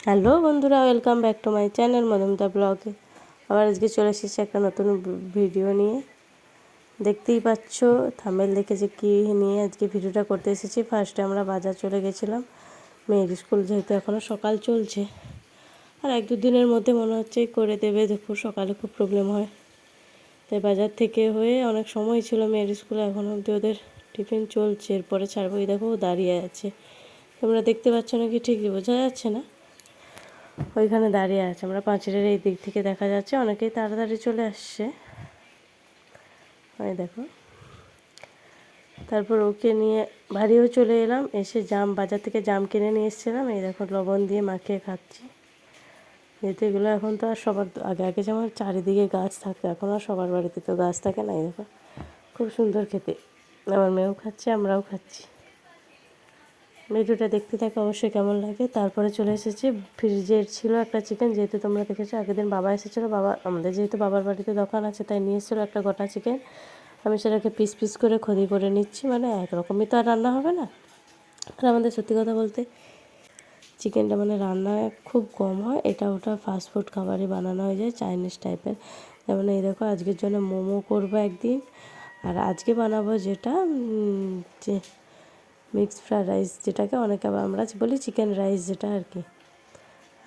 Hello বন্ধুরা, welcome back to my channel Madhumita ব্লগে। আবার আজকে চলে এসেছি একটা নতুন ভিডিও নিয়ে। দেখতেই পাচ্ছ থাম্বনেল দেখে যে কী নিয়ে আজকে ভিডিওটা করতে এসেছি। ফার্স্টে আমরা বাজার চলে গেছিলাম, মেয়ের স্কুল যেহেতু এখনও সকাল চলছে, আর এক দু দিনের মধ্যে মনে হচ্ছে করে দেবে। দেখো সকালে খুব প্রবলেম হয়, তাই বাজার থেকে হয়ে অনেক সময় ছিল মেয়ের স্কুলে, এখনও অবধি ওদের টিফিন চলছে। এরপরে ছাড়বো। এই দেখো দাঁড়িয়ে আছে, তোমরা দেখতে পাচ্ছ নাকি ঠিক বোঝা যাচ্ছে না, ওইখানে দাঁড়িয়ে আছে। আমরা পাঁচিলের এই দিক থেকে দেখা যাচ্ছে, অনেকেই তাড়াতাড়ি চলে আসছে। ওই দেখো, তারপর ওকে নিয়ে বাড়িও চলে এলাম। এসে বাজার থেকে জাম কিনে নিয়ে এসেছিলাম। এই দেখো লবণ দিয়ে মাখিয়ে খাচ্ছি। যেহেতু এগুলো এখন তো আর সবার আগে আগে যেমন চারিদিকে গাছ থাকতো, এখন আর সবার বাড়িতে তো গাছ থাকে না। এই দেখো খুব সুন্দর খেতে, আমার মেয়েও খাচ্ছে, আমরাও খাচ্ছি। ভিডিওটা দেখতে থাকে অবশ্যই কেমন লাগে। তারপরে চলে এসেছি, ফ্রিজের ছিল একটা চিকেন, যেহেতু তোমরা দেখেছো আগের দিন বাবা এসেছিলো। বাবা আমাদের যেহেতু বাবার বাড়িতে দোকান আছে, তাই নিয়ে এসেছিলো একটা গোটা চিকেন। আমি সেটাকে পিস পিস করে খদি করে নিচ্ছি, মানে একরকমই তো আর রান্না হবে না। আর আমাদের সত্যি কথা বলতে চিকেনটা মানে রান্না খুব কম হয়, এটা ওটা ফাস্টফুড খাবারই বানানো হয়ে যায়, চাইনিজ টাইপের। যেমন এই দেখো আজকের জন্য মোমো করবো একদিন, আর আজকে বানাবো যেটা যে মিক্সড ফ্রাইড রাইস, যেটাকে অনেকে আবার আমরা বলি চিকেন রাইস, যেটা আর কি।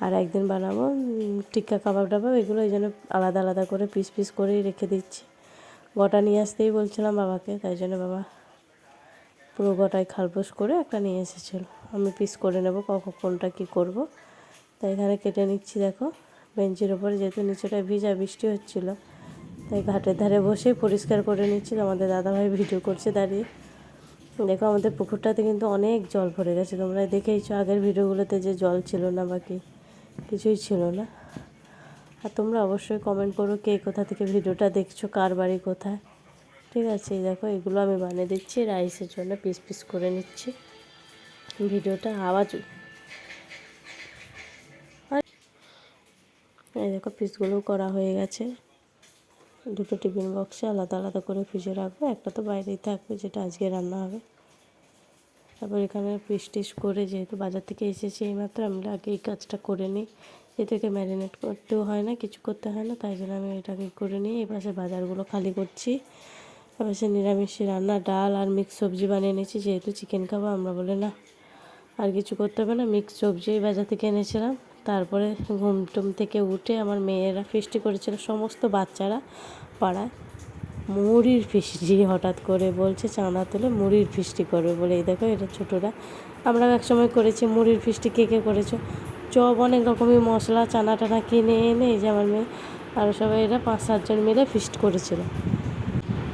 আর একদিন বানাবো টিক্কা কাবাব টাবাব, এগুলো এই জন্য আলাদা আলাদা করে পিস পিস করেই রেখে দিচ্ছি। গোটা নিয়ে আসতেই বলছিলাম বাবাকে, তাই জন্য বাবা পুরো গোটায় খালবোস করে একটা নিয়ে এসেছিলো। আমি পিস করে নেবো কখন কোনটা কী করব, তাই এখানে কেটে নিচ্ছি। দেখো বেঞ্চের ওপরে, যেহেতু নিচেটা ভিজা, বৃষ্টি হচ্ছিলো, তাই ঘাটের ধারে বসেই পরিষ্কার করে নিচ্ছিল। আমাদের দাদাভাই ভিডিও করছে দাঁড়িয়ে। দেখো আমাদের পুকুরটাতে কিন্তু অনেক জল ভরে গেছে, তোমরা দেখেইছো আগের ভিডিওগুলোতে যে জল ছিল না, বাকি কিছুই ছিল না। আর তোমরা অবশ্যই কমেন্ট করো কে কোথা থেকে ভিডিওটা দেখছো, কার বাড়ি কোথায়। ঠিক আছে, দেখো এগুলো আমি বানিয়ে দিচ্ছি রাইসের জন্য, পিস পিস করে নিচ্ছি। ভিডিওটা আওয়াজ, এই দেখো পিসগুলো করা হয়ে গেছে। দুটো টিফিন বক্সে আলাদা আলাদা করে ফ্রিজে রাখবো, একটা তো বাইরেই থাকবে যেটা আজকে রান্না হবে। তারপর এখানে পিস টিস করে, যেহেতু বাজার থেকে এসেছি এইমাত্র, আমি আগে এই কাজটা করে নিই। এটাকে ম্যারিনেট করতেও হয় না, কিছু করতে হয় না, তাই জন্য আমি এটাকে করে নিই। এই পাশে বাজারগুলো খালি করছি। এপাশে নিরামিষি রান্না, ডাল আর মিক্স সবজি বানিয়ে নিয়েছি, যেহেতু চিকেন খাবো আমরা, বলে না আর কিছু করতে হবে না, মিক্স সবজি বাজার থেকে এনেছিলাম। তারপরে ঘুম টুম থেকে উঠে আমার মেয়েরা ফিস্টি করেছিল, সমস্ত বাচ্চারা পাড়ায় মুড়ির ফিস্টি, হঠাৎ করে বলছে চাঁদা তুলে মুড়ির ফিস্টি করবে বলে। এই দেখো এটা ছোটোরা, আমরাও একসময় করেছি মুড়ির ফিস্টি। কে কে করেছো? চপ, অনেক রকমের মশলা, চানা টানা কিনে এনে এই যে আমার মেয়ে আর সবাই এরা 5-7 জন মিলে ফিস্ট করেছিল।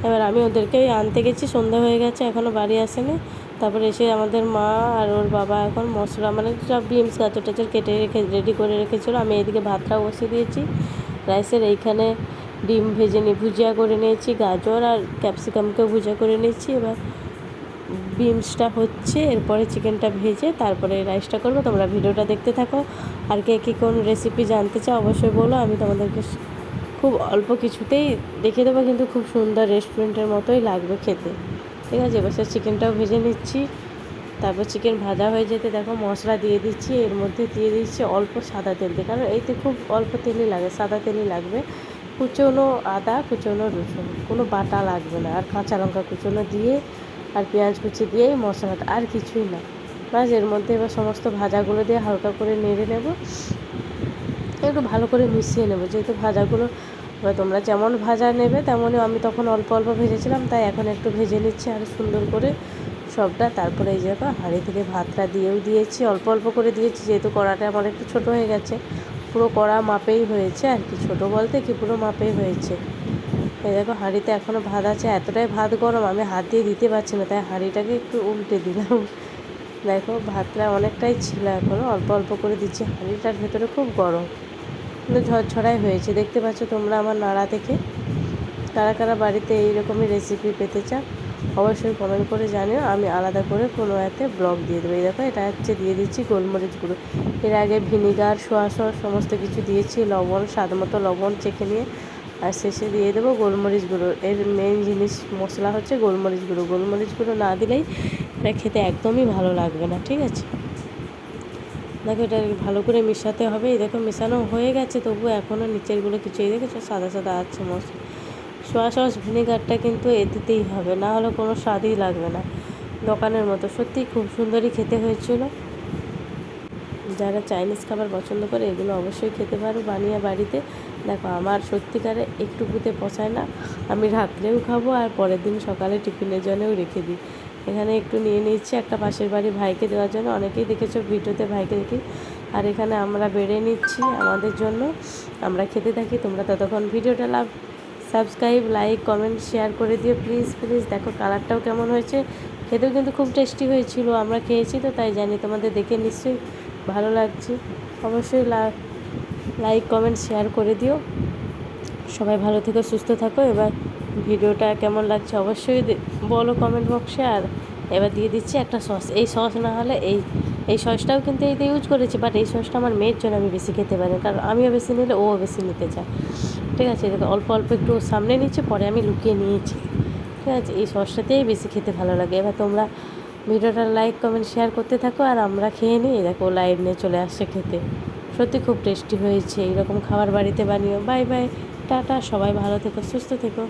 এবার আমি ওদেরকেই আনতে গেছি, সন্ধ্যা হয়ে গেছে, এখনও বাড়ি আসেনি। তারপরে এসে আমাদের মা আর ওর বাবা এখন মশলা, মানে সব বিনস গাজর টাজর কেটে রেখে রেডি করে রেখেছিলো। আমি এদিকে ভাতটাও বসিয়ে দিয়েছি রাইসের। এইখানে ডিম ভুজিয়া করে নিয়েছি, গাজর আর ক্যাপসিকামকেও ভুজিয়া করে নিয়েছি। এবার বিনসটা হচ্ছে, এরপরে চিকেনটা ভেজে তারপরে রাইসটা করবো। তোমরা ভিডিওটা দেখতে থাকো, আর কে কী কোন রেসিপি জানতে চাও অবশ্যই বলো, আমি তোমাদেরকে খুব অল্প কিছুতেই দেখিয়ে দেবো, কিন্তু খুব সুন্দর রেস্টুরেন্টের মতোই লাগবে খেতে। ঠিক আছে, এবার চিকেনটাও ভেজে নিচ্ছি। তারপর চিকেন ভাজা হয়ে যেতে দেখো মশলা দিয়ে দিচ্ছি, এর মধ্যে দিয়ে দিচ্ছি অল্প সাদা তেল দিয়ে, কারণ এইতে খুব অল্প তেলই লাগে, সাদা তেলই লাগবে। কুচনো আদা, কুচনো রসুন, কোনো বাটা লাগবে না, আর কাঁচা লঙ্কা কুচনো দিয়ে আর পেঁয়াজ কুচি দিয়েই মশলাটা, আর কিছুই না। বাস এর মধ্যে এবার সমস্ত ভাজাগুলো দিয়ে হালকা করে নেড়ে নেব, একটু ভালো করে মিশিয়ে নেব। যেহেতু ভাজাগুলো এবার তোমরা যেমন ভাজা নেবে তেমনই, আমি তখন অল্প অল্প ভেজেছিলাম, তাই এখন একটু ভেজে নিচ্ছি আর সুন্দর করে সবটা। তারপরে এই জায়গা হাঁড়ি থেকে ভাতটা দিয়েও দিয়েছি, অল্প অল্প করে দিয়েছি, যেহেতু কড়াটা আমার একটু ছোটো হয়ে গেছে। পুরো কড়া মাপেই হয়েছে আর কি, ছোটো বলতে কি পুরো মাপেই হয়েছে। এই দেখো হাঁড়িতে এখনও ভাত আছে, এতটাই ভাত গরম আমি হাত দিয়ে দিতে পারছি না, তাই হাঁড়িটাকে একটু উল্টে দিলাম। দেখো ভাতটা অনেকটাই ছিল, এখনও অল্প অল্প করে দিচ্ছি, হাঁড়িটার ভেতরে খুব গরম, কিন্তু ঝরঝরাই হয়েছে। দেখতে পাচ্ছ তোমরা আমার নাড়া থেকে। কারা কারা বাড়িতে এইরকমই রেসিপি পেতে চাও অবশ্যই কমেন্ট করে জানিও, আমি আলাদা করে কোনো এতে ব্লগ দিয়ে দেবো। এই দেখো এটা হচ্ছে দিয়ে দিচ্ছি গোলমরিচ গুঁড়ো, এর আগে ভিনিগার, সোয়া সস সমস্ত কিছু দিয়েছি, লবণ স্বাদ মতো লবণ চেখে নিয়ে, আর শেষে দিয়ে দেবো গোলমরিচ গুঁড়ো। এর মেন জিনিস মশলা হচ্ছে গোলমরিচ গুঁড়ো, গোলমরিচ গুঁড়ো না দিলেই এটা খেতে একদমই ভালো লাগবে না। ঠিক আছে, দেখো এটা ভালো করে মেশাতে হবে। এই দেখো মেশানো হয়ে গেছে, তবুও এখনও নিচেরগুলো কিছু, এই দেখেছো সাদা সাদা আছে মশলা। সোয়া সস ভিনেগারটা কিন্তু দিতেই হবে, না হলে কোনো স্বাদই লাগবে না দোকানের মতো। সত্যিই খুব সুন্দরই খেতে হয়েছিল। যারা চাইনিজ খাবার পছন্দ করে এগুলো অবশ্যই খেতে পারো বানিয়ে বাড়িতে। দেখো আমার সত্যিকারে একটুকুতে পোষায় না, আমি রাত্রেও খাবো আর পরের দিন সকালে টিফিনের জন্যও রেখে দিই। এখানে একটু নিয়ে নিচ্ছি একটা পাশের বাড়ি ভাইকে দেওয়ার জন্য, অনেকেই দেখেছো ভিডিওতে ভাইকে দেখি। আর এখানে আমরা বেড়ে নিচ্ছি আমাদের জন্য, আমরা খেতে থাকি। তোমরা ততক্ষণ ভিডিওটা সাবস্ক্রাইব, লাইক, কমেন্ট, শেয়ার করে দিও প্লিজ প্লিজ। দেখো কালারটাও কেমন হয়েছে, খেতেও কিন্তু খুব টেস্টি হয়েছিল। আমরা খেয়েছি তো তাই জানি, তোমাদের দেখে নিশ্চয়ই ভালো লাগছে। অবশ্যই লাইক, কমেন্ট, শেয়ার করে দিও। সবাই ভালো থেকো, সুস্থ থাকো। এবার ভিডিওটা কেমন লাগছে অবশ্যই বলো কমেন্ট বক্সে। আর এবার দিয়ে দিচ্ছি একটা সস। এই সস না হলে এই সসটাও কিন্তু এইতে ইউজ করেছি, বাট এই সসটা আমার মেয়ের জন্য আমি বেশি খেতে পারি, কারণ আমিও বেশি নিলে ও বেশি নিতে চায়। ঠিক আছে, দেখো অল্প অল্প একটু সামনে নিচ্ছে, পরে আমি লুকিয়ে নিয়েছি। ঠিক আছে, এই সসটাতেই বেশি খেতে ভালো লাগে। এবার তোমরা ভিডিওটা লাইক, কমেন্ট, শেয়ার করতে থাকো আর আমরা খেয়ে নিই। দেখো লাইভ নিয়ে চলে আসছে খেতে। সত্যি খুব টেস্টি হয়েছে। এইরকম খাবার বাড়িতে বানিও। বাই বাই, টাটা, সবাই ভালো থেকো, সুস্থ থেকো।